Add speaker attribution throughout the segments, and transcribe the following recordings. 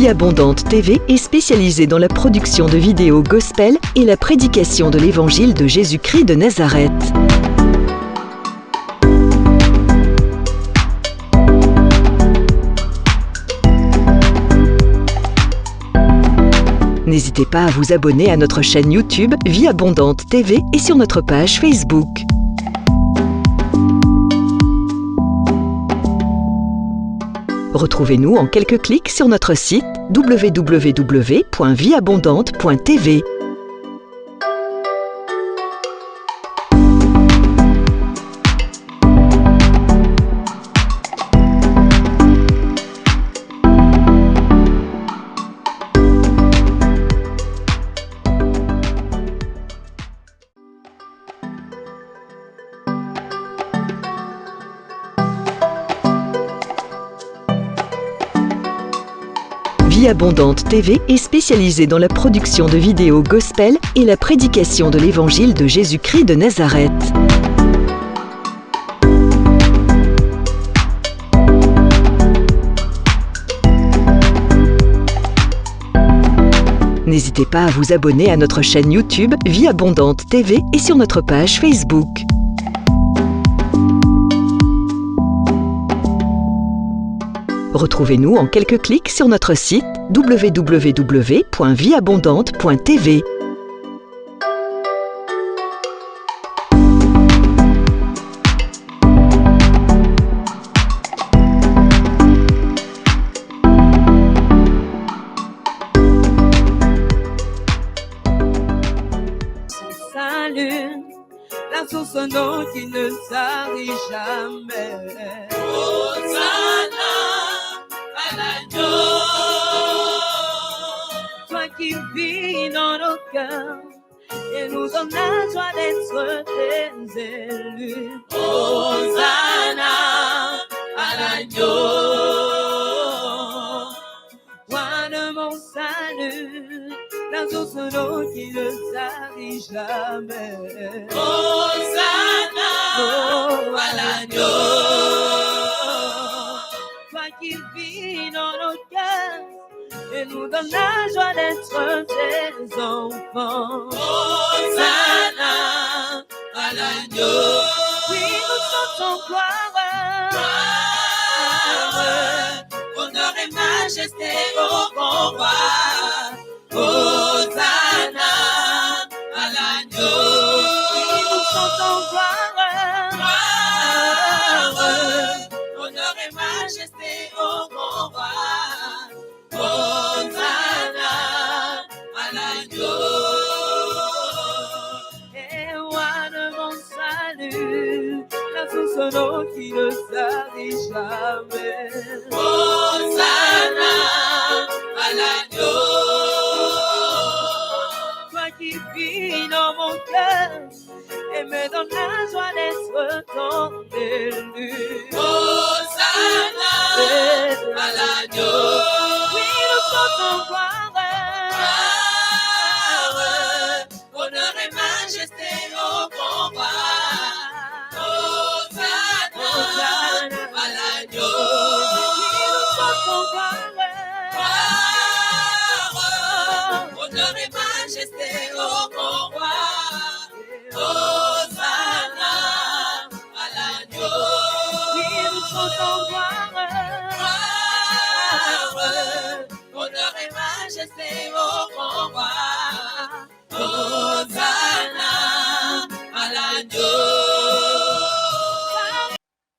Speaker 1: Vie Abondante TV est spécialisée dans la production de vidéos gospel et la prédication de l'évangile de Jésus-Christ de Nazareth. N'hésitez pas à vous abonner à notre chaîne YouTube Vie Abondante TV et sur notre page Facebook. Retrouvez-nous en quelques clics sur notre site www.vieabondante.tv. Vie Abondante TV est spécialisée dans la production de vidéos gospel et la prédication de l'évangile de Jésus-Christ de Nazareth. N'hésitez pas à vous abonner à notre chaîne YouTube Vie Abondante TV et sur notre page Facebook. Retrouvez-nous en quelques clics sur notre site www.vieabondante.tv.
Speaker 2: Salut, la source d'eau qui ne s'arrête jamais. Hosanna à l'agneau, toi qui vis dans nos cœurs et nous donne la joie d'être tes élus. Hosanna à l'agneau, roi de mon salut, la source d'eau qui ne s'arrête jamais. Hosanna à l'agneau, toi qui vis dans nos cœurs et nous donne la joie d'être tes enfants. Hosanna à l'agneau, oui nous chantons gloire, honneur et majesté au grand roi. Hosanna à l'agneau, oui nous chantons gloire, honneur et majesté au grand roi. Hosanna à l'agneau, et roi de mon salut, la source d'eau qui ne s'arrête jamais. Hosanna à l'agneau, toi qui vis dans mon cœur et me donne la joie d'être ton élu. Hosanna à l'agneau, oui nous chantons gloire, honneur et majesté au grand roi. Hosanna à l'agneau, oui nous chantons gloire, honneur et majesté au grand roi. Hosanna à l'agneau, oui nous chantons gloire, honneur et majesté au grand roi. Hosanna à l'agneau.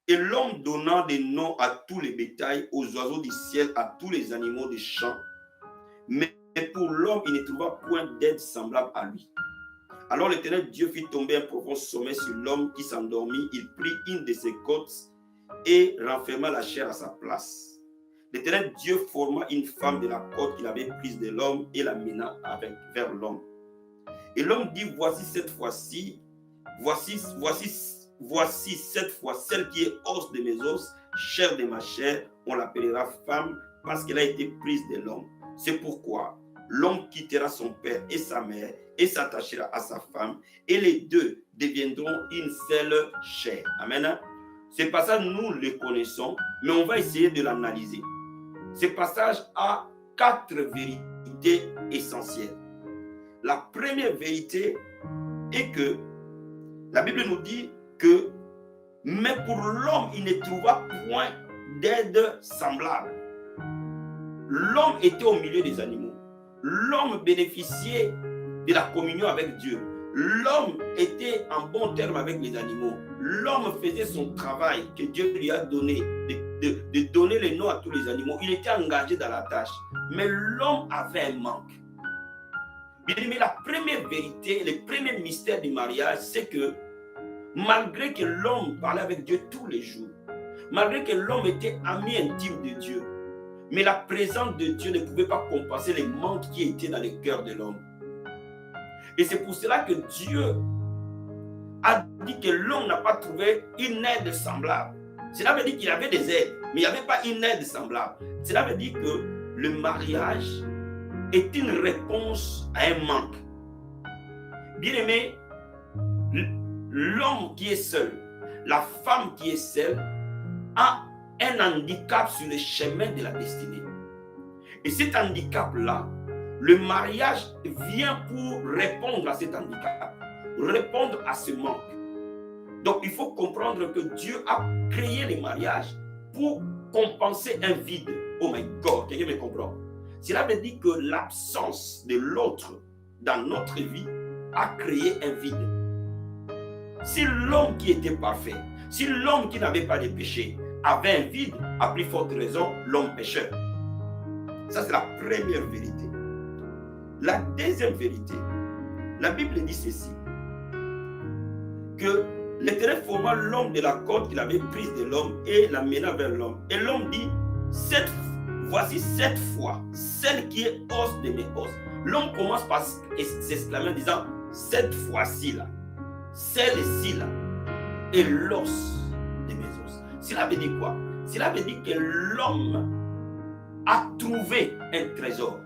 Speaker 3: Et l'homme donna des noms à tous les bétails, aux oiseaux du ciel, à tous les animaux des champs. Mais pour l'homme, il ne trouva point d'aide semblable à lui. Alors l'Éternel Dieu fit tomber un profond sommeil sur l'homme qui s'endormit. Il prit une de ses côtes et renferma la chair à sa place. L'Éternel Dieu forma une femme de la côte qu'il avait prise de l'homme et la mena vers l'homme. Et l'homme dit, voici cette fois celle qui est os de mes os, chair de ma chair, on l'appellera femme parce qu'elle a été prise de l'homme. C'est pourquoi l'homme quittera son père et sa mère et s'attachera à sa femme et les deux deviendront une seule chair. Amen. Ce passage, nous le connaissons, mais on va essayer de l'analyser. Ce passage a 4 vérités essentielles. La première vérité est que la Bible nous dit que mais pour l'homme, il ne trouva point d'aide semblable. L'homme était au milieu des animaux. L'homme bénéficiait de la communion avec Dieu. L'homme était en bon terme avec les animaux. L'homme faisait son travail que Dieu lui a donné, de donner les noms à tous les animaux. Il était engagé dans la tâche. Mais l'homme avait un manque. Mais la première vérité, le premier mystère du mariage, c'est que malgré que l'homme parlait avec Dieu tous les jours, malgré que l'homme était ami intime de Dieu, mais la présence de Dieu ne pouvait pas compenser les manques qui étaient dans le cœur de l'homme. Et c'est pour cela que Dieu a dit que l'homme n'a pas trouvé une aide semblable. Cela veut dire qu'il avait des aides, mais il n'y avait pas une aide semblable. Cela veut dire que le mariage est une réponse à un manque. Bien-aimé, l'homme qui est seul, la femme qui est seule, a un handicap sur le chemin de la destinée. Et cet handicap-là, le mariage vient pour répondre à cet handicap, répondre à ce manque. Donc il faut comprendre que Dieu a créé le mariage pour compenser un vide. Oh my God, quelqu'un me comprend? Cela veut dire que l'absence de l'autre dans notre vie a créé un vide. Si l'homme qui était parfait, si l'homme qui n'avait pas de péché avait un vide, à plus forte raison, l'homme pécheur. Ça, c'est la première vérité. La deuxième vérité, la Bible dit ceci, que l'Éternel forma l'homme de la corde qu'il avait prise de l'homme et l'amena vers l'homme. Et l'homme dit, voici cette fois, celle qui est os de mes os. L'homme commence par s'exclamer en disant, cette fois-ci là, celle-ci là, est l'os de mes os. Cela veut dire quoi? Cela veut dire que l'homme a trouvé un trésor.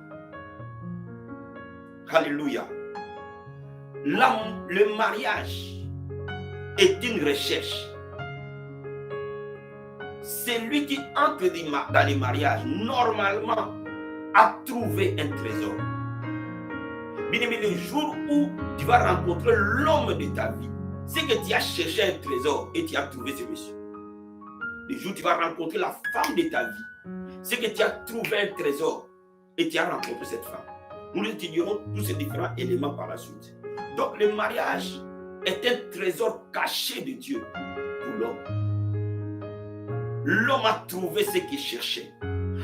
Speaker 3: Alléluia. Le mariage est une recherche. Celui qui entre dans les mariages, normalement, a trouvé un trésor. Bien aimé, le jour où tu vas rencontrer l'homme de ta vie, c'est que tu as cherché un trésor et tu as trouvé ce monsieur. Le jour où tu vas rencontrer la femme de ta vie, c'est que tu as trouvé un trésor et tu as rencontré cette femme. Nous étudierons tous ces différents éléments par la suite. Donc le mariage est un trésor caché de Dieu pour l'homme. L'homme a trouvé ce qu'il cherchait.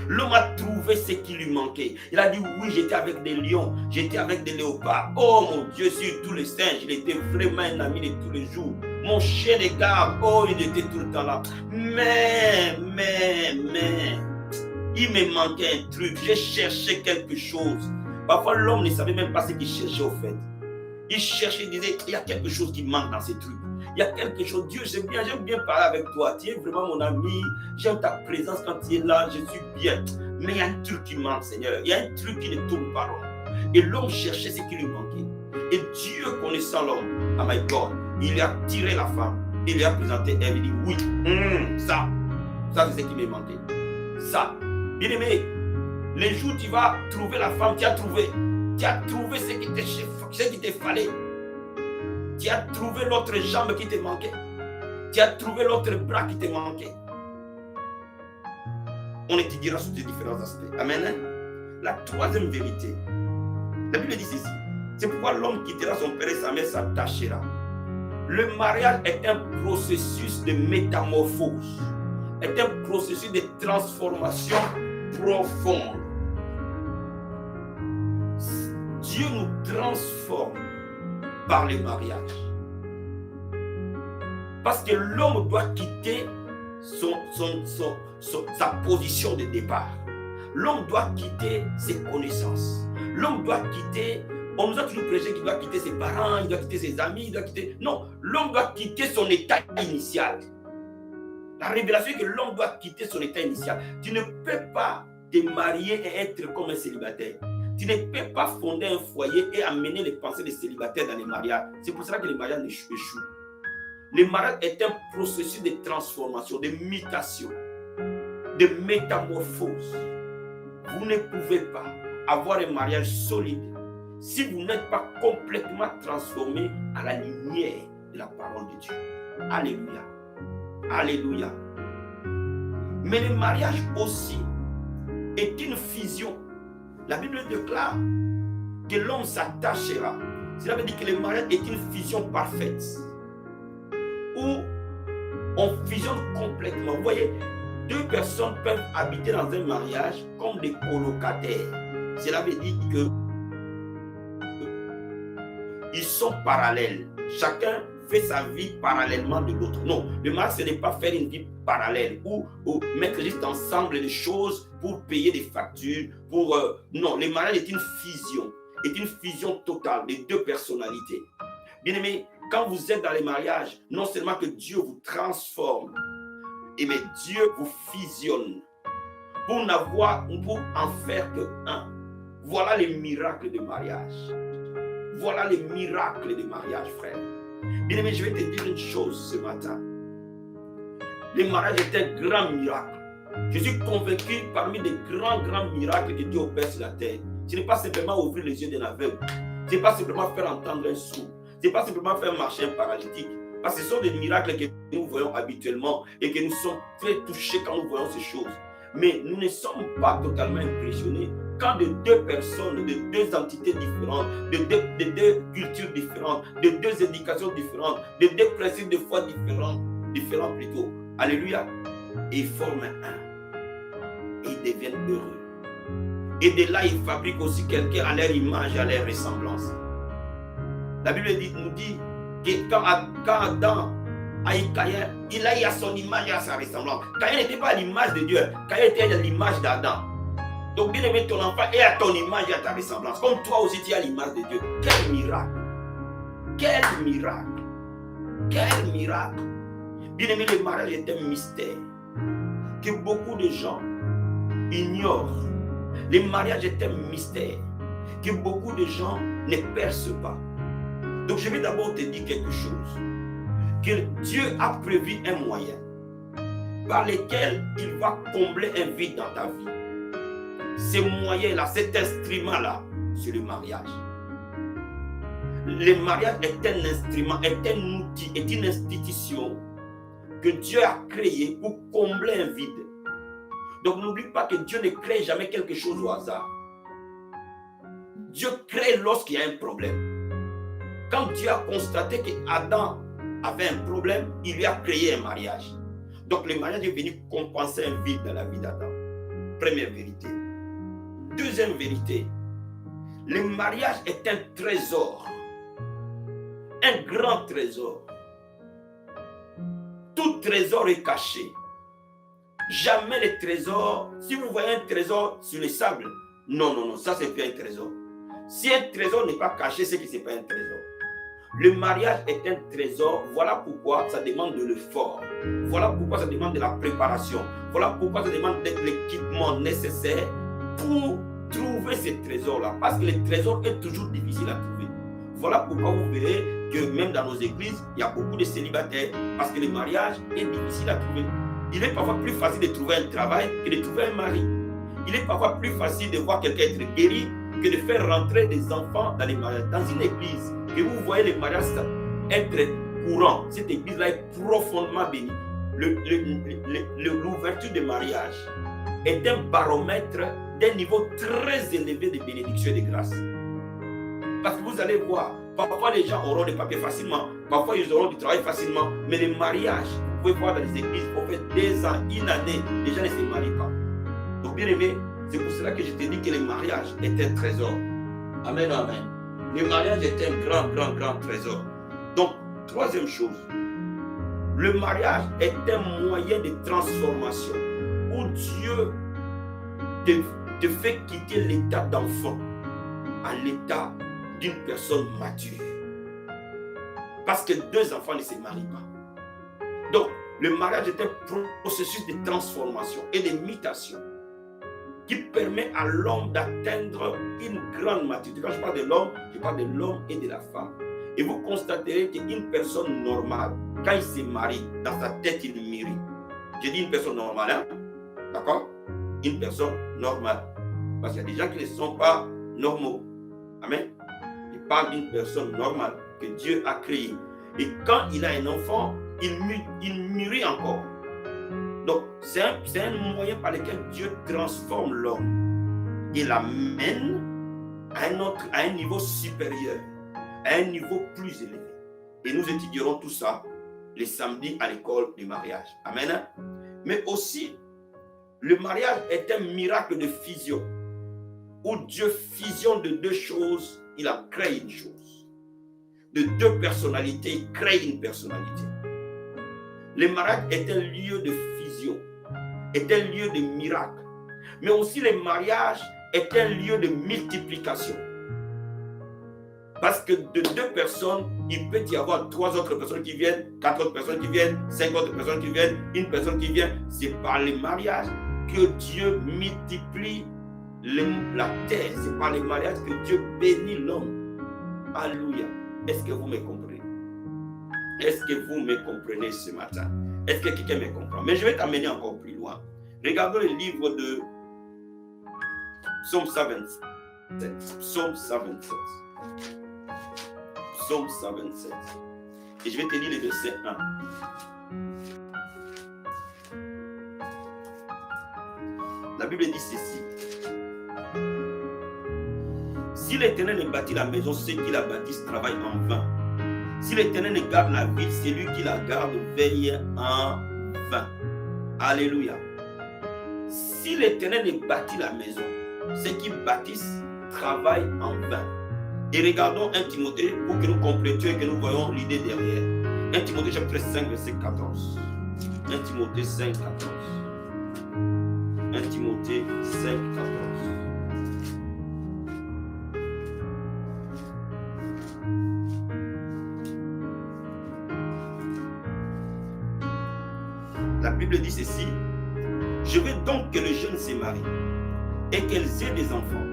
Speaker 3: L'homme a trouvé ce qui lui manquait. Il a dit oui, j'étais avec des lions, j'étais avec des léopards. Oh mon Dieu, sur tous les singes, il était vraiment un ami de tous les jours. Mon chien de garde, oh, il était tout le temps là. Mais, il me manquait un truc. J'ai cherché quelque chose. Parfois, l'homme ne savait même pas ce qu'il cherchait au fait. Il cherchait, il disait, il y a quelque chose qui manque dans ces trucs. Il y a quelque chose, Dieu, j'aime bien parler avec toi. Tu es vraiment mon ami. J'aime ta présence quand tu es là. Je suis bien. Mais il y a un truc qui manque, Seigneur. Il y a un truc qui ne tourne pas rond. Et l'homme cherchait ce qui lui manquait. Et Dieu, connaissant l'homme, oh my God, il lui a tiré la femme. Il lui a présenté elle. Il dit, oui, ça c'est ce qui me manquait. Ça, bien aimé, les jours où tu vas trouver la femme, tu as trouvé ce qui te fallait. Tu as trouvé l'autre jambe qui te manquait. Tu as trouvé l'autre bras qui te manquait. On étudiera sur ces différents aspects. Amen. La troisième vérité. La Bible dit ceci. C'est pourquoi l'homme quittera son père et sa mère s'attachera. Le mariage est un processus de métamorphose. Est un processus de transformation profonde. Dieu nous transforme par le mariage. Parce que l'homme doit quitter sa position de départ. L'homme doit quitter ses connaissances. L'homme doit quitter, on nous a toujours prêché qu'il doit quitter ses parents, il doit quitter ses amis, il doit quitter... Non, l'homme doit quitter son état initial. La révélation est que l'homme doit quitter son état initial. Tu ne peux pas te marier et être comme un célibataire. Tu ne peux pas fonder un foyer et amener les pensées des célibataires dans les mariages. C'est pour ça que les mariages échouent. Le mariage est un processus de transformation, de mutation, de métamorphose. vous ne pouvez pas avoir un mariage solide si vous n'êtes pas complètement transformé à la lumière de la parole de Dieu. Alléluia. Alléluia. Mais le mariage aussi est une fusion. La Bible déclare que l'homme s'attachera. Cela veut dire que le mariage est une fusion parfaite. Où on fusionne complètement. Vous voyez, deux personnes peuvent habiter dans un mariage comme des colocataires. Cela veut dire que ils sont parallèles. Chacun fait sa vie parallèlement de l'autre. Non, le mariage, ce n'est pas faire une vie parallèle ou mettre juste ensemble les choses pour payer des factures. Non, le mariage est une fusion totale des deux personnalités. Bien-aimés, quand vous êtes dans les mariages, non seulement que Dieu vous transforme, mais Dieu vous fusionne pour en faire que un. Voilà les miracles de mariage. Voilà les miracles de mariage, frère. Bien-aimé, je vais te dire une chose ce matin. Le mariage est un grand miracle. Je suis convaincu parmi les grands miracles que Dieu opère sur la terre. Ce n'est pas simplement ouvrir les yeux d'un aveugle. Ce n'est pas simplement faire entendre un sourd. Ce n'est pas simplement faire marcher un paralytique. Parce que ce sont des miracles que nous voyons habituellement et que nous sommes très touchés quand nous voyons ces choses. Mais nous ne sommes pas totalement impressionnés quand de deux personnes, de deux entités différentes, de deux cultures différentes, de deux éducations différentes, de deux principes de foi différents plutôt. Alléluia. Et ils forment un. Et ils deviennent heureux. Et de là, ils fabriquent aussi quelqu'un à leur image, à leur ressemblance. La Bible nous dit que quand Adam a eu Caïn, il a eu à son image et à sa ressemblance. Caïn n'était pas à l'image de Dieu. Caïn était à l'image d'Adam. Donc, bien aimé, ton enfant est à ton image et à ta ressemblance. Comme toi aussi, tu as l'image de Dieu. Quel miracle! Quel miracle! Quel miracle! Bien aimé, le mariage est un mystère que beaucoup de gens ignorent. Le mariage est un mystère que beaucoup de gens ne perçoivent pas. Donc, je vais d'abord te dire quelque chose. Que Dieu a prévu un moyen par lequel il va combler un vide dans ta vie. Ce moyen-là, cet instrument-là, c'est le mariage. Le mariage est un instrument, est un outil, est une institution que Dieu a créée pour combler un vide. Donc n'oublie pas que Dieu ne crée jamais quelque chose au hasard. Dieu crée lorsqu'il y a un problème. Quand Dieu a constaté qu'Adam avait un problème, il lui a créé un mariage. Donc le mariage est venu compenser un vide dans la vie d'Adam. Première vérité. Deuxième vérité, le mariage est un trésor, un grand trésor. Tout trésor est caché. Jamais le trésor, si vous voyez un trésor sur le sable, non, ça c'est pas un trésor. Si un trésor n'est pas caché, c'est que ce n'est pas un trésor. Le mariage est un trésor, voilà pourquoi ça demande de l'effort. Voilà pourquoi ça demande de la préparation. Voilà pourquoi ça demande de l'équipement nécessaire pour trouver ce trésor-là. Parce que le trésor est toujours difficile à trouver. Voilà pourquoi vous verrez que même dans nos églises, il y a beaucoup de célibataires. Parce que le mariage est difficile à trouver. Il est parfois plus facile de trouver un travail que de trouver un mari. Il est parfois plus facile de voir quelqu'un être guéri que de faire rentrer des enfants dans les mariages. Dans une église, que vous voyez les mariages être courants, cette église-là est profondément bénie. L'ouverture des mariages est un baromètre d'un niveau très élevé de bénédiction et de grâce. Parce que vous allez voir, parfois les gens auront des papiers facilement, parfois ils auront du travail facilement, mais les mariages, vous pouvez voir dans les églises, on fait 2 ans, 1 année, les gens ne se marient pas. Donc bien aimé, c'est pour cela que je te dis que le mariage est un trésor. Amen, amen. Le mariage est un grand trésor. Donc, troisième chose, le mariage est un moyen de transformation où Dieu te fait quitter l'état d'enfant à l'état d'une personne mature. Parce que 2 enfants ne se marient pas. Donc, le mariage est un processus de transformation et de mutation qui permet à l'homme d'atteindre une grande maturité. Quand je parle de l'homme, je parle de l'homme et de la femme. Et vous constaterez qu'une personne normale, quand il se marie, dans sa tête, il mérite. Je dis une personne normale, hein? D'accord? Une personne normale. parce qu'il y a des gens qui ne sont pas normaux. Amen. Il parle d'une personne normale que Dieu a créée. Et quand il a un enfant, il mûrit encore. Donc, c'est un moyen par lequel Dieu transforme l'homme et l'amène à un niveau supérieur, à un niveau plus élevé. Et nous étudierons tout ça les samedis à l'école du mariage. Amen. Mais aussi, le mariage est un miracle de fusion, où Dieu fusionne de deux choses, il a créé une chose. De deux personnalités, il crée une personnalité. Le mariage est un lieu de fusion, est un lieu de miracle. Mais aussi le mariage est un lieu de multiplication. Parce que de deux personnes, il peut y avoir 3 autres personnes qui viennent, 4 autres personnes qui viennent, 5 autres personnes qui viennent, une personne qui vient. C'est par le mariage que Dieu multiplie la terre. C'est par le mariage que Dieu bénit l'homme. Alléluia. Est-ce que vous me comprenez? Est-ce que vous me comprenez ce matin? Est-ce que quelqu'un me comprend? Mais je vais t'amener encore plus loin. Regardons le livre de Psaume 127. Psaume 127. Psaume 127. Et je vais te lire le verset 1. La Bible dit ceci. Si l'Éternel ne bâtit la maison, ceux qui la bâtissent travaillent en vain. Si l'Éternel ne garde la ville, celui qui la garde veille en vain. Alléluia. Si l'Éternel ne bâtit la maison, ceux qui bâtissent travaillent en vain. Et regardons 1 Timothée pour que nous complétions et que nous voyons l'idée derrière. 1 Timothée chapitre 5 verset 14. 1 Timothée 5 14. 1 Timothée 5 14. La Bible dit ceci. Je veux donc que les jeunes se marient et qu'elles aient des enfants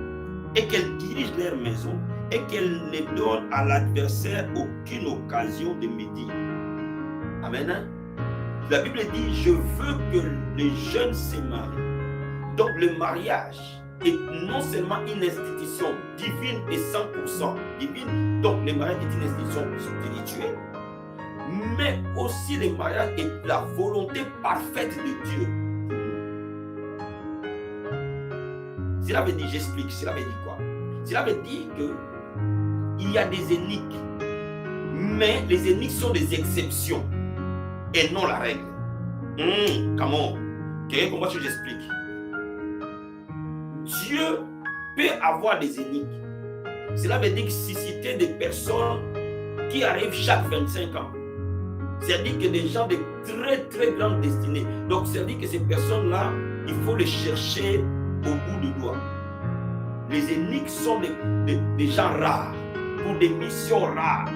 Speaker 3: et qu'elles dirigent leur maison et qu'elles ne donnent à l'adversaire aucune occasion de médire. Amen. La Bible dit, je veux que les jeunes se marient. Donc le mariage est non seulement une institution divine et 100% divine, donc le mariage est une institution spirituelle, mais aussi le mariage est la volonté parfaite de Dieu. Cela veut dire, j'explique, cela veut dire quoi? Cela veut dire qu'il y a des énigmes, mais les énigmes sont des exceptions et non la règle. Comment? Quelqu'un comprend ce que j'explique? Dieu peut avoir des énigmes. Cela veut dire que susciter des personnes qui arrivent chaque 25 ans. C'est-à-dire que des gens de très très grandes destinées. Donc c'est-à-dire que ces personnes-là, il faut les chercher au bout du doigt. Les énigmes sont des gens rares, pour des missions rares.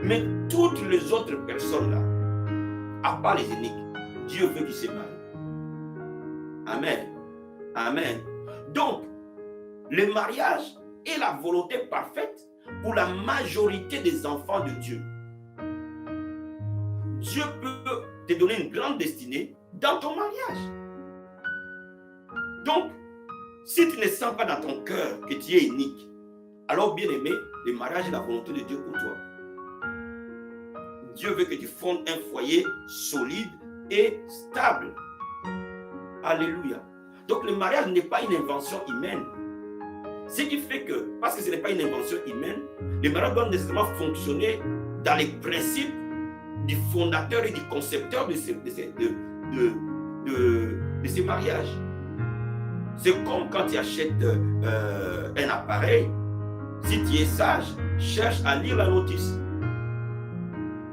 Speaker 3: Mais toutes les autres personnes-là, à part les énigmes, Dieu veut qu'ils se marient. Amen. Amen. Donc, le mariage est la volonté parfaite pour la majorité des enfants de Dieu. Dieu peut te donner une grande destinée dans ton mariage. Donc, si tu ne sens pas dans ton cœur que tu es unique, alors bien aimé, le mariage est la volonté de Dieu pour toi. Dieu veut que tu fondes un foyer solide et stable. Alléluia. Donc le mariage n'est pas une invention humaine. Ce qui fait que, parce que ce n'est pas une invention humaine, le mariage doit nécessairement fonctionner dans les principes du fondateur et du concepteur de ces mariages. C'est comme quand tu achètes un appareil, si tu es sage, cherche à lire la notice.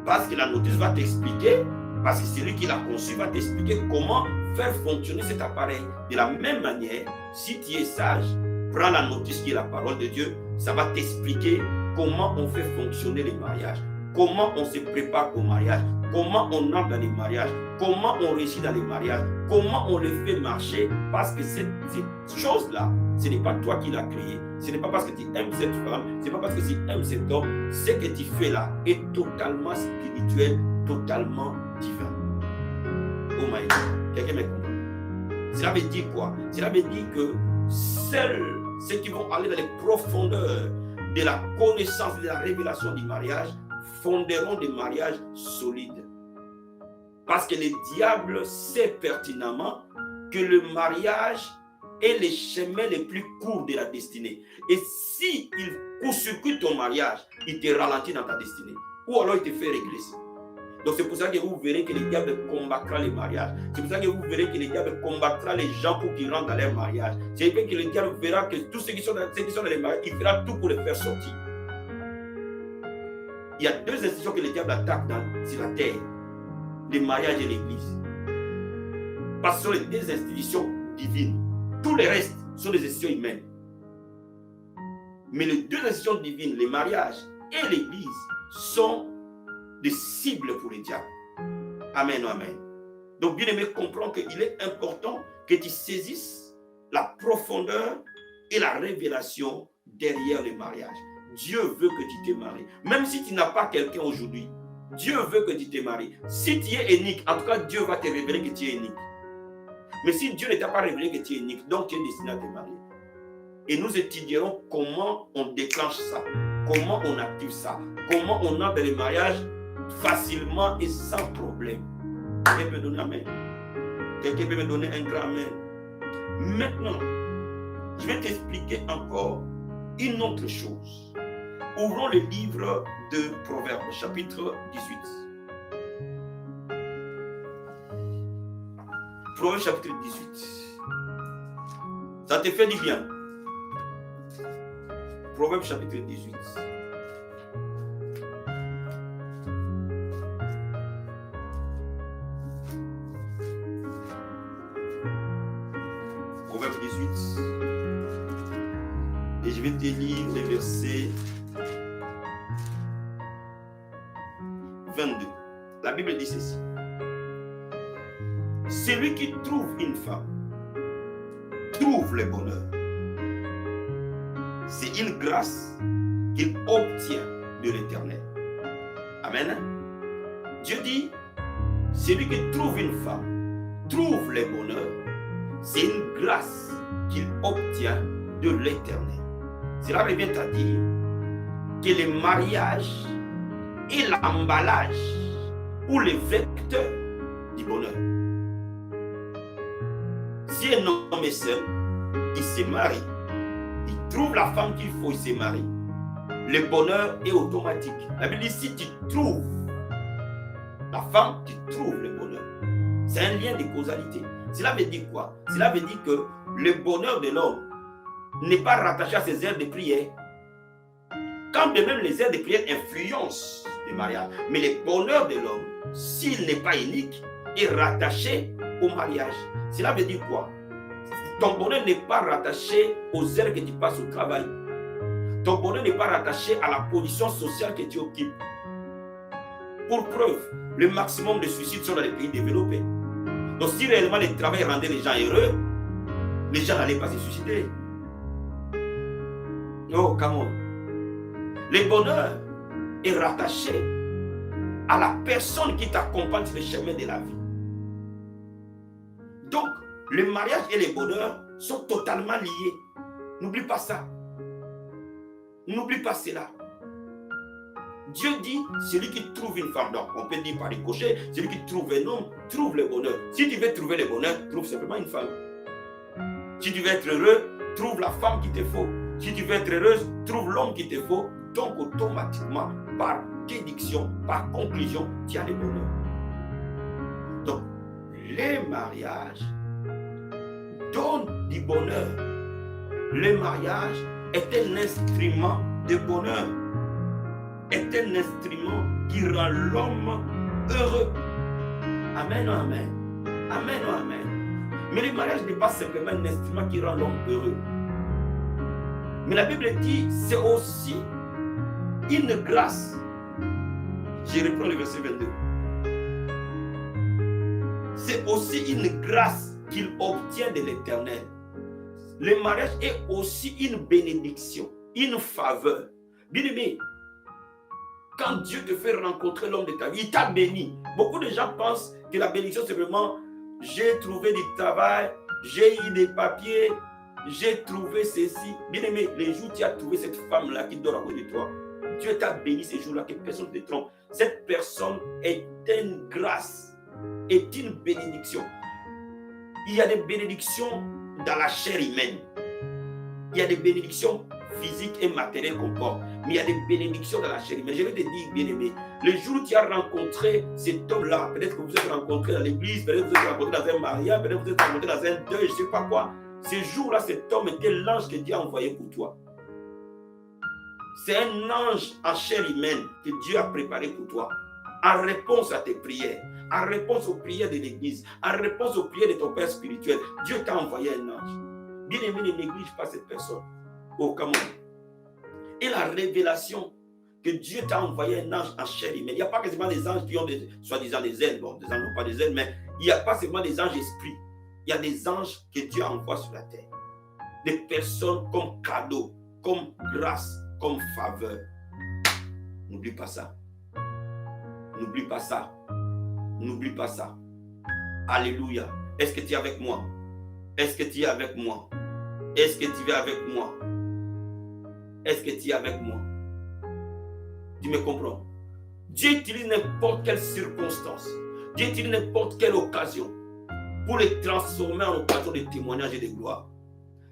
Speaker 3: Parce que la notice va t'expliquer, parce que celui qui l'a conçu va t'expliquer comment faire fonctionner cet appareil. De la même manière, si tu es sage, prends la notice qui est la parole de Dieu, ça va t'expliquer comment on fait fonctionner les mariages, comment on se prépare au mariage, comment on entre dans les mariages, comment on réussit dans les mariages, comment on les fait marcher, parce que cette chose-là, ce n'est pas toi qui l'as créée. Ce n'est pas parce que tu aimes cette femme, ce n'est pas parce que tu aimes cet homme. Ce que tu fais là est totalement spirituel, totalement divin. Oh my God. Quelqu'un me comprend? Cela veut dire quoi? Cela veut dire que seuls ceux qui vont aller dans les profondeurs de la connaissance de la révélation du mariage fonderont des mariages solides. Parce que le diable sait pertinemment que le mariage est le chemin le plus court de la destinée. Et si il court-circuite ton mariage, il te ralentit dans ta destinée. Ou alors il te fait régresser. Donc c'est pour ça que vous verrez que le diable combattra les mariages. C'est pour ça que vous verrez que le diable combattra les gens pour qu'ils rentrent dans leur mariage. C'est pour ça que le diable verra que tous ceux qui sont dans les mariages, il fera tout pour les faire sortir. Il y a deux institutions que le diable attaque sur la terre. Le mariage et l'église. Parce que ce sont les deux institutions divines. Tous les restes sont des institutions humaines. Mais les deux institutions divines, le mariage et l'église, sont des cibles pour les diables. Amen, amen. Donc, bien aimé, comprends qu'il est important que tu saisisses la profondeur et la révélation derrière le mariage. Dieu veut que tu te maries. Même si tu n'as pas quelqu'un aujourd'hui, Dieu veut que tu te maries. Si tu es unique, en tout cas, Dieu va te révéler que tu es unique. Mais si Dieu ne t'a pas révélé que tu es unique, donc tu es destiné à te marier. Et nous étudierons comment on déclenche ça, comment on active ça, comment on entre dans les mariages facilement et sans problème. Quelqu'un peut donner amen. Quelqu'un peut me donner un grand amen. Maintenant, je vais t'expliquer encore une autre chose. Ouvrons le livre de Proverbes, chapitre 18. Proverbes, chapitre 18. Ça te fait du bien. Proverbes, chapitre 18. Proverbes 18. Et je vais te lire les versets 22. La Bible dit ceci. Celui qui trouve une femme trouve le bonheur. C'est une grâce qu'il obtient de l'Éternel. Amen. Dieu dit, celui qui trouve une femme trouve le bonheur. C'est une grâce qu'il obtient de l'Éternel. Cela revient à dire que le mariage est l'emballage ou le vecteur du bonheur. Si un homme est seul, il se marie. Il trouve la femme qu'il faut, il se marie. Le bonheur est automatique. La Bible dit, si tu trouves la femme, tu trouves le bonheur. C'est un lien de causalité. Cela veut dire quoi? Cela veut dire que le bonheur de l'homme n'est pas rattaché à ses heures de prière. Quand de même les heures de prière influencent le mariage. Mais le bonheur de l'homme, s'il n'est pas unique, est rattaché au mariage. Cela veut dire quoi? Ton bonheur n'est pas rattaché aux heures que tu passes au travail. Ton bonheur n'est pas rattaché à la position sociale que tu occupes. Pour preuve, le maximum de suicides sont dans les pays développés. Donc si réellement le travail rendait les gens heureux, les gens n'allaient pas se suicider. Oh, come on. Le bonheur est rattaché à la personne qui t'accompagne sur le chemin de la vie. Donc, le mariage et le bonheur sont totalement liés. N'oublie pas ça. N'oublie pas cela. Dieu dit, celui qui trouve une femme, donc on peut dire par ricochet, celui qui trouve un homme, trouve le bonheur. Si tu veux trouver le bonheur, trouve simplement une femme. Si tu veux être heureux, trouve la femme qu'il te faut. Si tu veux être heureuse, trouve l'homme qu'il te faut. Donc automatiquement, par déduction, par conclusion, tu as le bonheur. Donc, les mariages donnent du bonheur. Le mariage est un instrument de bonheur. Est un instrument qui rend l'homme heureux. Amen, amen. Amen, amen. Mais le mariage n'est pas simplement un instrument qui rend l'homme heureux. Mais la Bible dit, c'est aussi une grâce. Je reprends le verset 22. C'est aussi une grâce qu'il obtient de l'Éternel. Le mariage est aussi une bénédiction, une faveur. Bien aimé, quand Dieu te fait rencontrer l'homme de ta vie, il t'a béni. Beaucoup de gens pensent que la bénédiction, c'est vraiment, j'ai trouvé du travail, j'ai eu des papiers, j'ai trouvé ceci. Bien-aimé, les jours où tu as trouvé cette femme-là qui dort à côté de toi, Dieu t'a béni ces jours-là, que personne ne te trompe. Cette personne est une grâce, est une bénédiction. Il y a des bénédictions dans la chair humaine. Il y a des bénédictions physiques et matérielles qu'on porte. Mais il y a des bénédictions dans la chair humaine. Je vais te dire, bien-aimé, le jour où tu as rencontré cet homme-là, peut-être que vous êtes rencontré dans l'église, peut-être que vous êtes rencontré dans un mariage, peut-être que vous êtes rencontré dans un deuil, je ne sais pas quoi. Ce jour-là, cet homme était l'ange que Dieu a envoyé pour toi. C'est un ange en chair humaine que Dieu a préparé pour toi. En réponse à tes prières, en réponse aux prières de l'église, en réponse aux prières de ton père spirituel, Dieu t'a envoyé un ange. Bien-aimé, ne néglige pas cette personne. Aucun moment. Et la révélation que Dieu t'a envoyé un ange en chair humaine. Il n'y a pas quasiment des anges qui ont soi-disant des ailes. Bon, des anges n'ont pas des ailes, mais il n'y a pas seulement des anges esprits. Il y a des anges que Dieu envoie sur la terre. Des personnes comme cadeau, comme grâce, comme faveur. N'oublie pas ça. N'oublie pas ça. N'oublie pas ça. Alléluia. Est-ce que tu es avec moi? Est-ce que tu es avec moi? Est-ce que tu es avec moi? Est-ce que tu es avec moi? Tu me comprends? Dieu utilise n'importe quelle circonstance. Dieu utilise n'importe quelle occasion pour les transformer en occasion de témoignage et de gloire.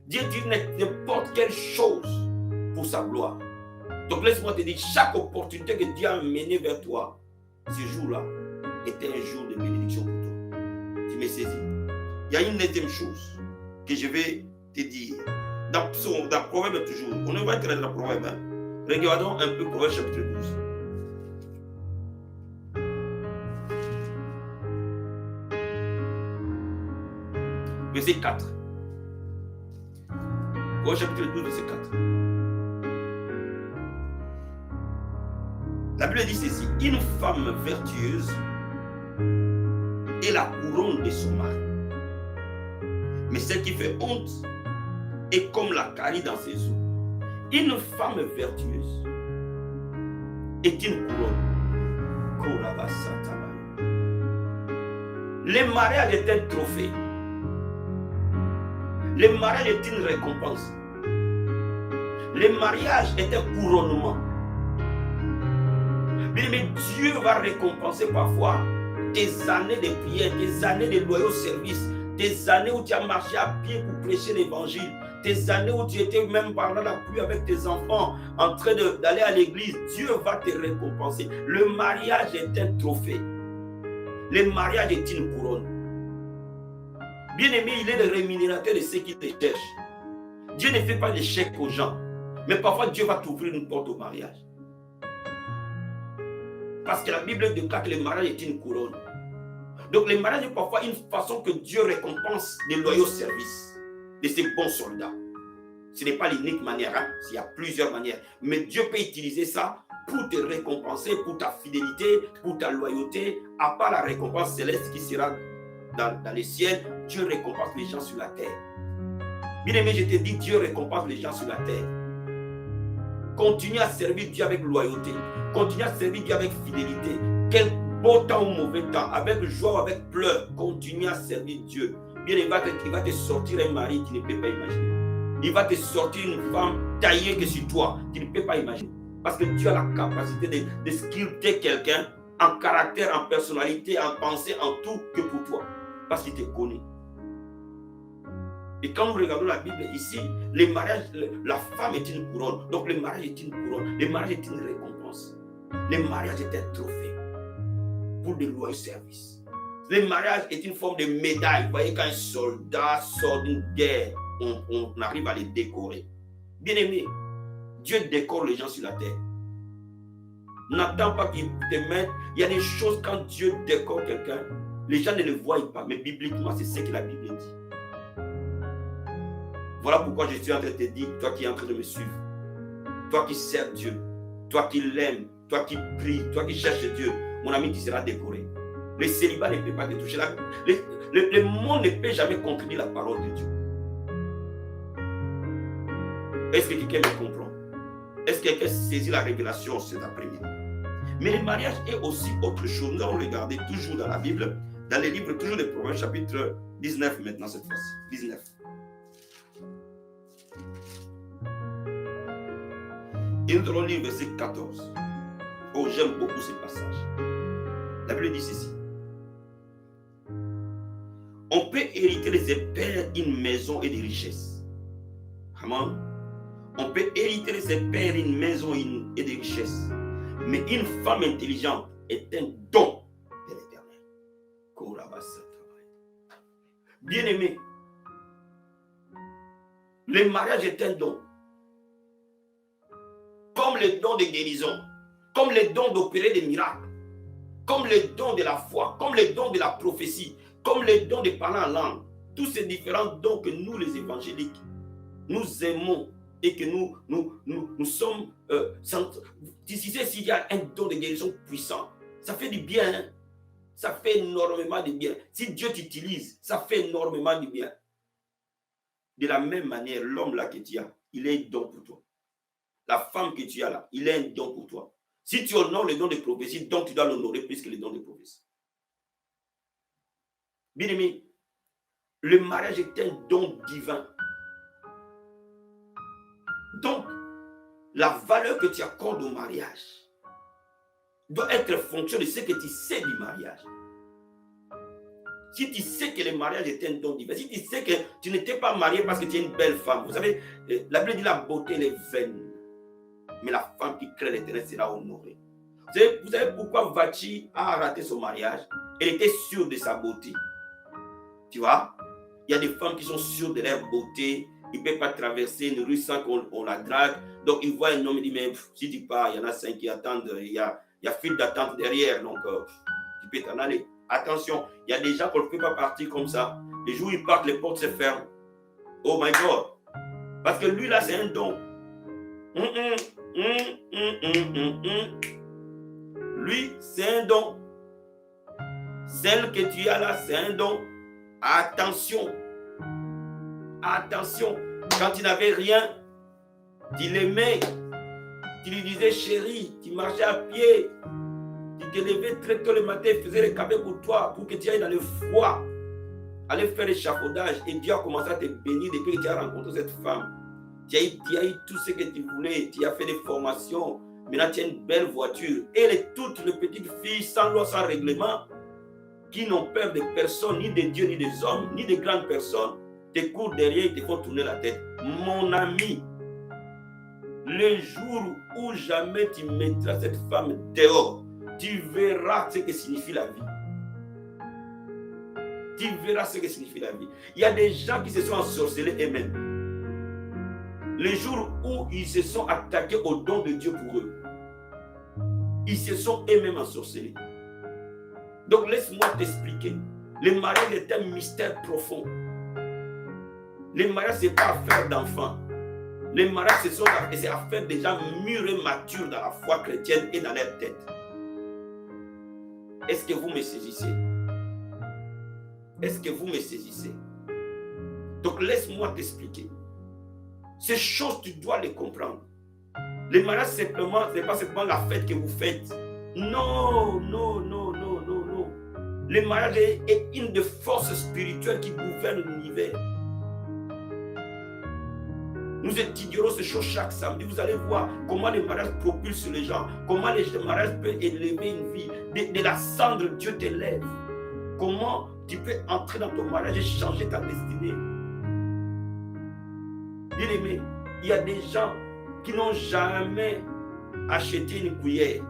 Speaker 3: Dieu utilise n'importe quelle chose pour sa gloire. Donc laisse-moi te dire, chaque opportunité que Dieu a menée vers toi, ce jour-là était un jour de bénédiction pour toi. Tu me saisis? Il y a une deuxième chose que je vais te dire. Dans Proverbe toujours, on ne va être dans Proverbe. Regardons un peu Proverbe chapitre 12. Verset 4. Proverbe chapitre 12, verset 4. La Bible dit ceci: une femme vertueuse est la couronne de son mari. Mais celle qui fait honte est comme la carie dans ses os. Une femme vertueuse est une couronne. Le mariage est un trophée. Le mariage est une récompense. Le mariage est un couronnement. Mais Dieu va récompenser parfois tes années de prière, tes années de loyaux services, tes années où tu as marché à pied pour prêcher l'évangile, tes années où tu étais même pendant la pluie avec tes enfants en train d'aller à l'église. Dieu va te récompenser. Le mariage est un trophée. Le mariage est une couronne. Bien-aimé, il est le rémunérateur de ceux qui te cherchent. Dieu ne fait pas d'échec aux gens, mais parfois Dieu va t'ouvrir une porte au mariage. Parce que la Bible déclare que le mariage est une couronne. Donc le mariage est parfois une façon que Dieu récompense les loyaux services de ses bons soldats. Ce n'est pas l'unique manière, hein? Il y a plusieurs manières. Mais Dieu peut utiliser ça pour te récompenser, pour ta fidélité, pour ta loyauté. À part la récompense céleste qui sera dans les ciels, Dieu récompense les gens sur la terre. Bien aimé, je te dis, Dieu récompense les gens sur la terre. Continue à servir Dieu avec loyauté. Continue à servir Dieu avec fidélité. Quel beau temps ou mauvais temps, avec joie ou avec pleurs, continue à servir Dieu. Bien, il va te sortir un mari qui ne peut pas imaginer. Il va te sortir une femme taillée que sur toi, qui ne peut pas imaginer. Parce que Dieu a la capacité de sculpter quelqu'un en caractère, en personnalité, en pensée, en tout que pour toi. Parce qu'il te connaît. Et quand nous regardons la Bible ici, le mariage, la femme est une couronne. Donc le mariage est une couronne. Le mariage est une récompense. Le mariage est un trophée pour de loyaux services. Le mariage est une forme de médaille. Vous voyez, quand un soldat sort d'une guerre, on arrive à les décorer. Bien aimé, Dieu décore les gens sur la terre. N'attends pas qu'ils te mettent. Il y a des choses, quand Dieu décore quelqu'un, les gens ne le voient pas. Mais bibliquement, c'est ce que la Bible dit. Voilà pourquoi je suis en train de te dire, toi qui es en train de me suivre, toi qui sers Dieu, toi qui l'aimes, toi qui pries, toi qui cherches Dieu, mon ami, tu seras décoré. Le célibat ne peut pas te toucher. Le monde ne peut jamais contredire la parole de Dieu. Est-ce que quelqu'un me comprend? Est-ce que quelqu'un saisit la révélation cet après-midi? Mais le mariage est aussi autre chose. Nous allons regarder toujours dans la Bible, dans les livres toujours des Proverbes, chapitre 19 maintenant cette fois-ci. 19. Et nous allons lire verset 14. Oh, j'aime beaucoup ce passage. La Bible dit ceci. On peut hériter de ses pères une maison et des richesses. Amen. On peut hériter de ses pères une maison et des richesses. Mais une femme intelligente est un don de l'Éternel. Bien-aimé, le mariage est un don. Comme le don de guérison, comme le don d'opérer des miracles, comme le don de la foi, comme le don de la prophétie, comme le don de parler en langue. Tous ces différents dons que nous, les évangéliques, nous aimons et que nous sommes... s'il y a un don de guérison puissant, ça fait du bien. Hein? Ça fait énormément de bien. Si Dieu t'utilise, ça fait énormément de bien. De la même manière, l'homme là que tu as, il est un don pour toi. La femme que tu as là, il est un don pour toi. Si tu honores le don de prophétie, donc tu dois l'honorer plus que le don de prophétie. Bien aimé, le mariage est un don divin. Donc, la valeur que tu accordes au mariage doit être fonction de ce que tu sais du mariage. Si tu sais que le mariage est un don divin, si tu sais que tu n'étais pas marié parce que tu es une belle femme, vous savez, la Bible dit la beauté elle est vaine, mais la femme qui crée l'Éternel sera honorée. Vous savez pourquoi Vachi a raté son mariage? Elle était sûre de sa beauté. Tu vois, il y a des femmes qui sont sûres de leur beauté. Ils ne peuvent pas traverser une rue sans qu'on la drague. Donc, ils voient un homme et disent, mais si tu pars, il y en a 5 qui attendent. Il y a file d'attente derrière. Donc, tu peux t'en aller. Attention, il y a des gens qu'on ne peut pas partir comme ça. Les jours où ils partent, les portes se ferment. Oh my God. Parce que lui, là, c'est un don. Lui, c'est un don. Celle que tu as là, c'est un don. Attention. Attention. Quand tu n'avais rien, tu l'aimais. Tu lui disais chérie, tu marchais à pied. Tu te levais très tôt le matin, faisais les cafés pour toi, pour que tu ailles dans le froid. Aller faire l'échafaudage. Et Dieu a commencé à te bénir depuis que tu as rencontré cette femme. Tu as eu tout ce que tu voulais. Tu as fait des formations. Maintenant, tu as une belle voiture. Et toutes les petites filles, sans loi, sans règlement, qui n'ont peur de personne, ni de Dieu, ni des hommes, ni de grandes personnes, te courent derrière et te font tourner la tête. Mon ami, le jour où jamais tu mettras cette femme dehors, tu verras ce que signifie la vie. Tu verras ce que signifie la vie. Il y a des gens qui se sont ensorcelés eux-mêmes. Le jour où ils se sont attaqués au don de Dieu pour eux, ils se sont eux-mêmes ensorcelés. Donc laisse-moi t'expliquer. Le mariage est un mystère profond. Le mariage, ce n'est pas affaire d'enfants. Le mariage, c'est affaire des gens mûrs et matures dans la foi chrétienne et dans leur tête. Est-ce que vous me saisissez? Est-ce que vous me saisissez? Donc laisse-moi t'expliquer. Ces choses, tu dois les comprendre. Le mariage, ce n'est pas simplement la fête que vous faites. Non, non, non, non, non, non. Le mariage est une des forces spirituelles qui gouverne l'univers. Nous étudierons ces choses chaque samedi. Vous allez voir comment le mariage propulse les gens. Comment le mariage peut élever une vie. De la cendre, Dieu t'élève. Comment tu peux entrer dans ton mariage et changer ta destinée. Bien-aimé, il y a des gens qui n'ont jamais acheté une cuillère.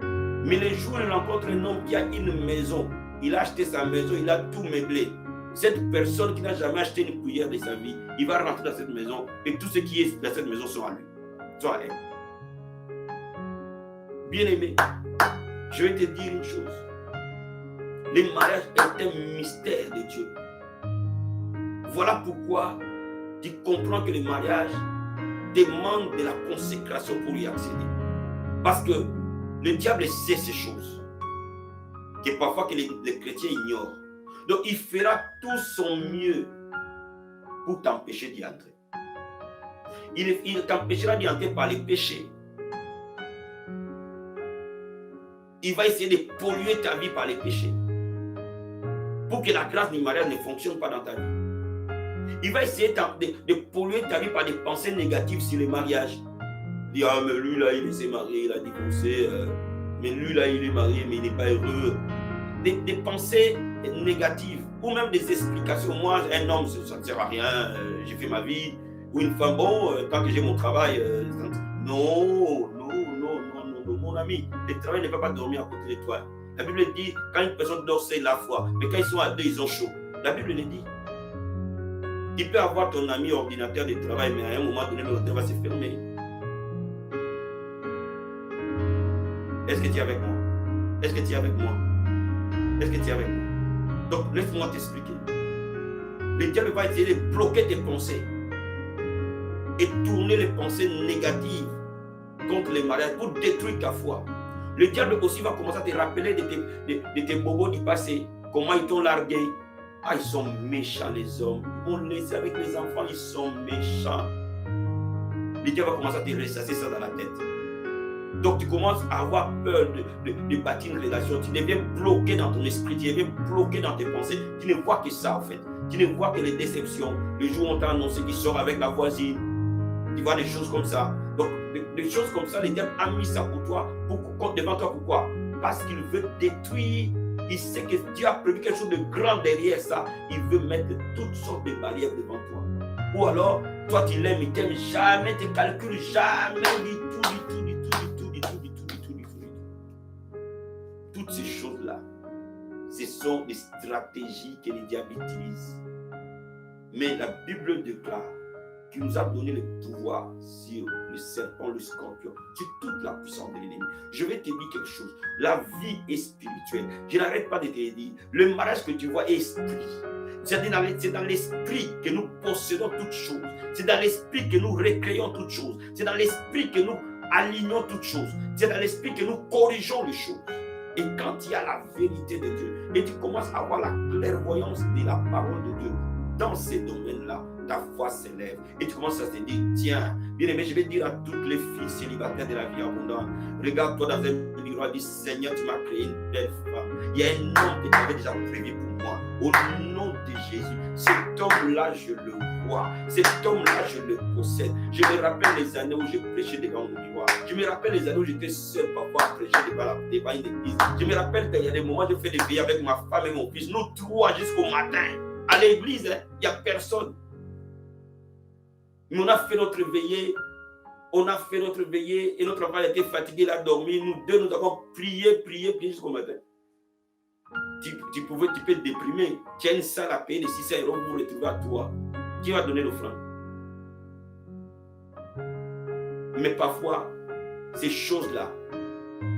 Speaker 3: Mais le jour où il rencontre un homme qui a une maison, il a acheté sa maison, il a tout meublé. Cette personne qui n'a jamais acheté une cuillère de sa vie, il va rentrer dans cette maison et tout ce qui est dans cette maison sont à lui, sont à elle. Bien-aimé, je vais te dire une chose. Le mariage est un mystère de Dieu. Voilà pourquoi tu comprends que le mariage demande de la consécration pour y accéder. Parce que le diable sait ces choses que parfois que les chrétiens ignorent. Donc il fera tout son mieux pour t'empêcher d'y entrer. Il t'empêchera d'y entrer par les péchés. Il va essayer de polluer ta vie par les péchés. pour que la grâce du mariage ne fonctionne pas dans ta vie. Il va essayer de polluer ta vie par des pensées négatives sur le mariage. Il dit, ah, mais lui là, il s'est marié, il a divorcé, mais lui là, il est marié, mais il n'est pas heureux. Des pensées négatives, ou même des explications. Moi, un homme, ça ne sert à rien, j'ai fait ma vie. Ou une femme, bon, tant que j'ai mon travail, non, mon ami, le travail ne peut pas dormir à côté de toi. La Bible dit, quand une personne dort, c'est la foi. Mais quand ils sont à deux, ils ont chaud. La Bible le dit. Tu peux avoir ton ami ordinateur de travail, mais à un moment donné, l'ordinateur va se fermer. Est-ce que tu es avec moi? Est-ce que tu es avec moi? Est-ce que tu es avec moi? Donc, laisse-moi t'expliquer. Le diable va essayer de bloquer tes pensées et tourner les pensées négatives contre les mariages pour détruire ta foi. Le diable aussi va commencer à te rappeler de tes bobos du passé, comment ils t'ont largué. Ah, ils sont méchants les hommes. On les avec les enfants, ils sont méchants. Le diable va commencer à te ressasser ça dans la tête. Donc tu commences à avoir peur de bâtir une relation. Tu deviens bloqué dans ton esprit, tu deviens bloqué dans tes pensées. Tu ne vois que ça en fait. Tu ne vois que les déceptions. Le jour où on t'a annoncé qu'il sort avec la voisine, tu vois des choses comme ça. Donc des choses comme ça, le diable a mis ça pour toi, devant toi. Pourquoi? Parce qu'il veut détruire. Il sait que Dieu a prévu quelque chose de grand derrière ça. Il veut mettre toutes sortes de barrières devant toi. Ou alors, toi tu l'aimes, il t'aime jamais, tu calcules jamais du tout. Toutes ces choses-là, ce sont des stratégies que le diable utilise. Mais la Bible déclare qu'il nous a donné le pouvoir sur le serpent, le scorpion, sur toute la puissance de l'ennemi. Je vais te dire quelque chose. La vie est spirituelle. Je n'arrête pas de te dire. Le mariage que tu vois est esprit. C'est dans l'esprit que nous possédons toutes choses. C'est dans l'esprit que nous recréons toutes choses. C'est dans l'esprit que nous alignons toutes choses. C'est dans l'esprit que nous corrigeons les choses. Et quand il y a la vérité de Dieu, et tu commences à avoir la clairvoyance de la parole de Dieu, dans ces domaines-là, ta foi s'élève. Et tu commences à te dire, tiens, bien aimé, je vais dire à toutes les filles célibataires de la vie abondante, regarde-toi dans un miroir, dis, Seigneur, tu m'as créé une belle femme. Il y a un homme que tu avais déjà prévu pour moi. Au nom de Jésus, cet homme-là, je le vois. Cet homme-là, je le possède. Je me rappelle les années où j'ai prêché devant mon miroir. Je me rappelle les années où j'étais seul parfois à prêcher devant une église. Je me rappelle qu'il y a des moments où je fais des veillées avec ma femme et mon fils. Nous trois jusqu'au matin. À l'église, il n'y a personne. Mais on a fait notre veillée. Et notre enfant était fatigué, il a dormi. Nous deux, nous avons prié jusqu'au matin. Tu peux te déprimer. Tu as une salle à payer de 600 € pour retrouver à toi. Qui va donner l'offrande? Mais parfois, ces choses-là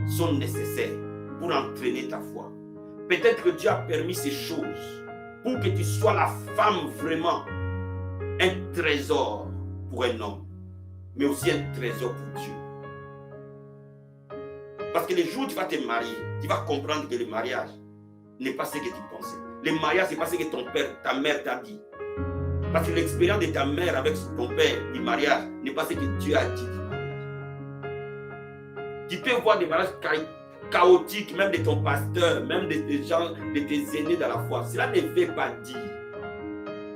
Speaker 3: sont nécessaires pour entraîner ta foi. Peut-être que Dieu a permis ces choses pour que tu sois la femme vraiment, un trésor pour un homme, mais aussi un trésor pour Dieu. Parce que le jour où tu vas te marier, tu vas comprendre que le mariage n'est pas ce que tu pensais. Le mariage, ce n'est pas ce que ta mère t'a dit. Parce que l'expérience de ta mère avec ton père du mariage n'est pas ce que Dieu a dit du mariage. Tu peux voir des mariages chaotiques, même de ton pasteur, même des gens, de tes aînés dans la foi. Cela ne veut pas dire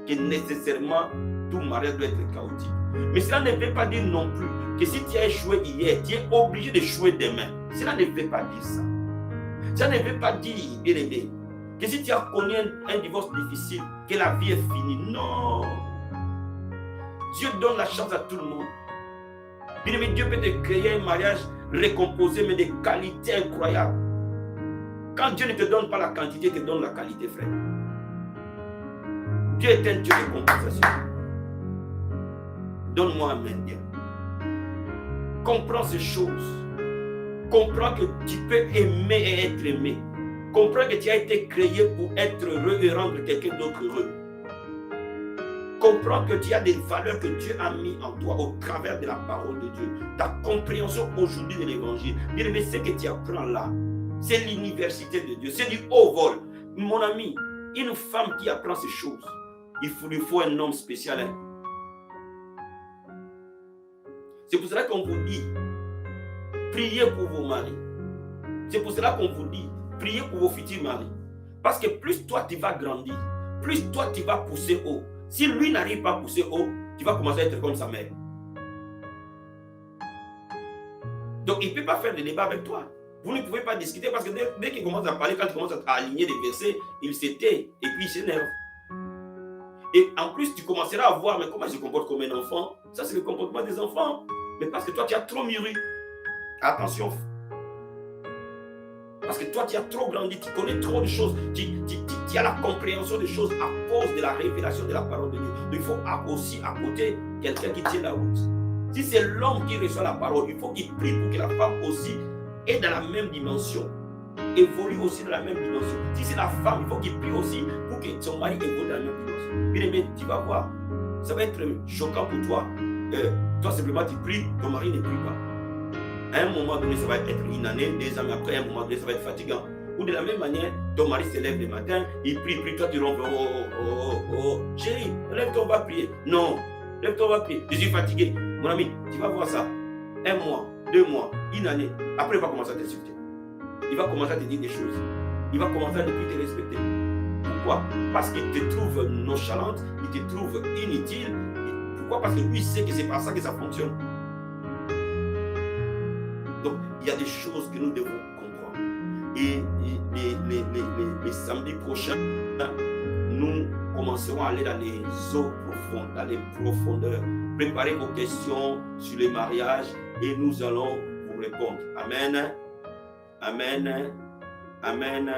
Speaker 3: que nécessairement tout mariage doit être chaotique. Mais cela ne veut pas dire non plus que si tu as échoué hier, tu es obligé d'échouer demain. Cela ne veut pas dire ça. Ça ne veut pas dire, bien aimé, que si tu as connu un divorce difficile, que la vie est finie. Non. Dieu donne la chance à tout le monde. Bien aimé, Dieu peut te créer un mariage récomposé, mais de qualité incroyable. Quand Dieu ne te donne pas la quantité, il te donne la qualité, frère. Dieu est un Dieu de compensation. Donne-moi un main, Dieu. Comprends ces choses. Comprends que tu peux aimer et être aimé. Comprends que tu as été créé pour être heureux et rendre quelqu'un d'autre heureux. Comprends que tu as des valeurs que Dieu a mis en toi au travers de la parole de Dieu. Ta compréhension aujourd'hui de l'évangile. Bien aimé, ce que tu apprends là, c'est l'université de Dieu. C'est du haut vol. Mon ami, une femme qui apprend ces choses, il lui faut un homme spécial. Hein? C'est pour cela qu'on vous dit, priez pour vos maris. C'est pour cela qu'on vous dit, priez pour vos futurs maris. Parce que plus toi tu vas grandir, plus toi tu vas pousser haut. Si lui n'arrive pas à pousser haut, tu vas commencer à être comme sa mère. Donc il ne peut pas faire de débat avec toi. Vous ne pouvez pas discuter parce que dès qu'il commence à parler, quand il commence à aligner des versets, il se tait et puis il s'énerve. Et en plus, tu commenceras à voir, mais comment il se comporte comme un enfant? Ça, c'est le comportement des enfants. Mais parce que toi, tu as trop mûri. Attention. Parce que toi, tu as trop grandi, tu connais trop de choses. Tu as la compréhension des choses à cause de la révélation de la parole de Dieu. Donc, il faut aussi à côté quelqu'un qui tient la route. Si c'est l'homme qui reçoit la parole, il faut qu'il prie pour que la femme aussi est dans la même dimension. Évolue aussi dans la même dimension. Si c'est la femme, il faut qu'il prie aussi pour que son mari évolue dans la même dimension. Bien aimé, tu vas voir. Ça va être choquant pour toi. Toi, simplement, tu pries, ton mari ne prie pas. À un moment donné, ça va être une année, 2 ans, mais après, à un moment donné, ça va être fatigant. Ou de la même manière, ton mari se lève le matin, il prie, toi, tu rompes. Oh, chérie, lève-toi, on va prier. Non, lève-toi, on va prier. Je suis fatigué. Mon ami, tu vas voir ça. 1 mois, 2 mois, une année. Après, il va commencer à t'insulter. Il va commencer à te dire des choses. Il va commencer à ne plus te respecter. Pourquoi? Parce qu'il te trouve nonchalante, il te trouve inutile. Pourquoi? Parce que lui sait que c'est pas ça que ça fonctionne. Donc, il y a des choses que nous devons comprendre. Et les samedis prochains, nous commencerons à aller dans les eaux profondes, dans les profondeurs. Préparez vos questions sur les mariages et nous allons vous répondre. Amen. Amen. Amen.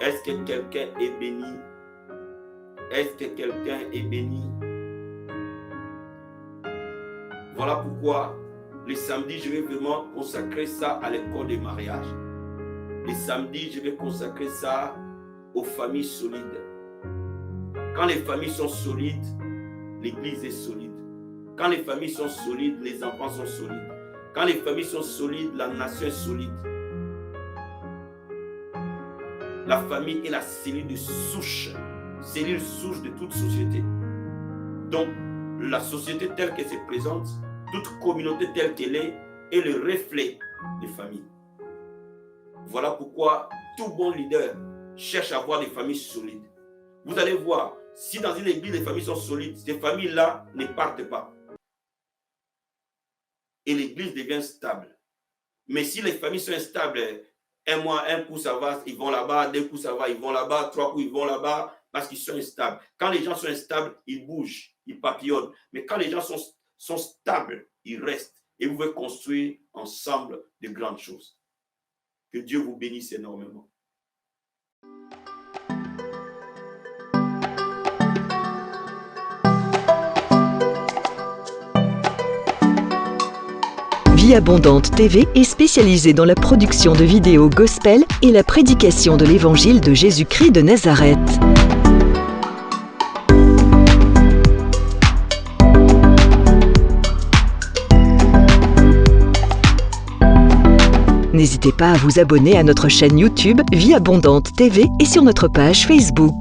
Speaker 3: Est-ce que quelqu'un est béni? Est-ce que quelqu'un est béni? Voilà pourquoi les samedis, je vais vraiment consacrer ça à l'école des mariages. Les samedis, je vais consacrer ça aux familles solides. Quand les familles sont solides, l'église est solide. Quand les familles sont solides, les enfants sont solides. Quand les familles sont solides, la nation est solide. La famille est la cellule de souche de toute société. Donc, la société telle qu'elle se présente, toute communauté telle qu'elle est le reflet des familles. Voilà pourquoi tout bon leader cherche à avoir des familles solides. Vous allez voir, si dans une église les familles sont solides, ces familles-là ne partent pas. Et l'église devient stable. Mais si les familles sont instables, 1 mois, 1 coup ça va, ils vont là-bas, 2 coups ça va, ils vont là-bas, 3 coups ils vont là-bas, parce qu'ils sont instables. Quand les gens sont instables, ils bougent, ils papillonnent. Mais quand les gens sont stables, ils restent. Et vous pouvez construire ensemble de grandes choses. Que Dieu vous bénisse énormément.
Speaker 1: Vie Abondante TV est spécialisée dans la production de vidéos gospel et la prédication de l'évangile de Jésus-Christ de Nazareth. N'hésitez pas à vous abonner à notre chaîne YouTube Vie Abondante TV et sur notre page Facebook.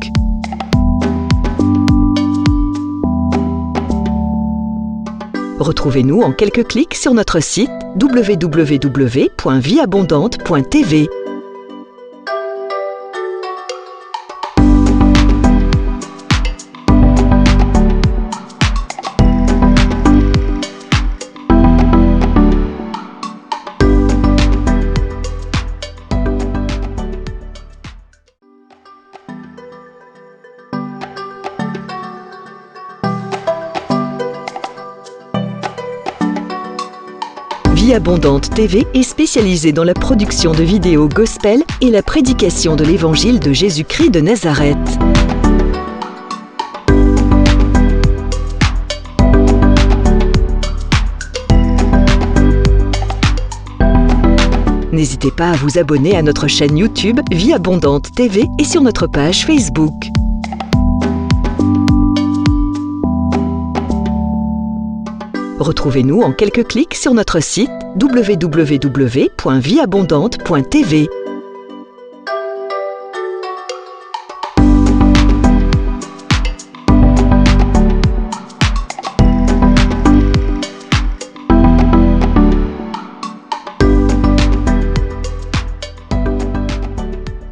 Speaker 1: Retrouvez-nous en quelques clics sur notre site www.vieabondante.tv. Vie Abondante TV est spécialisée dans la production de vidéos gospel et la prédication de l'évangile de Jésus-Christ de Nazareth. N'hésitez pas à vous abonner à notre chaîne YouTube Vie Abondante TV et sur notre page Facebook. Retrouvez-nous en quelques clics sur notre site www.vieabondante.tv.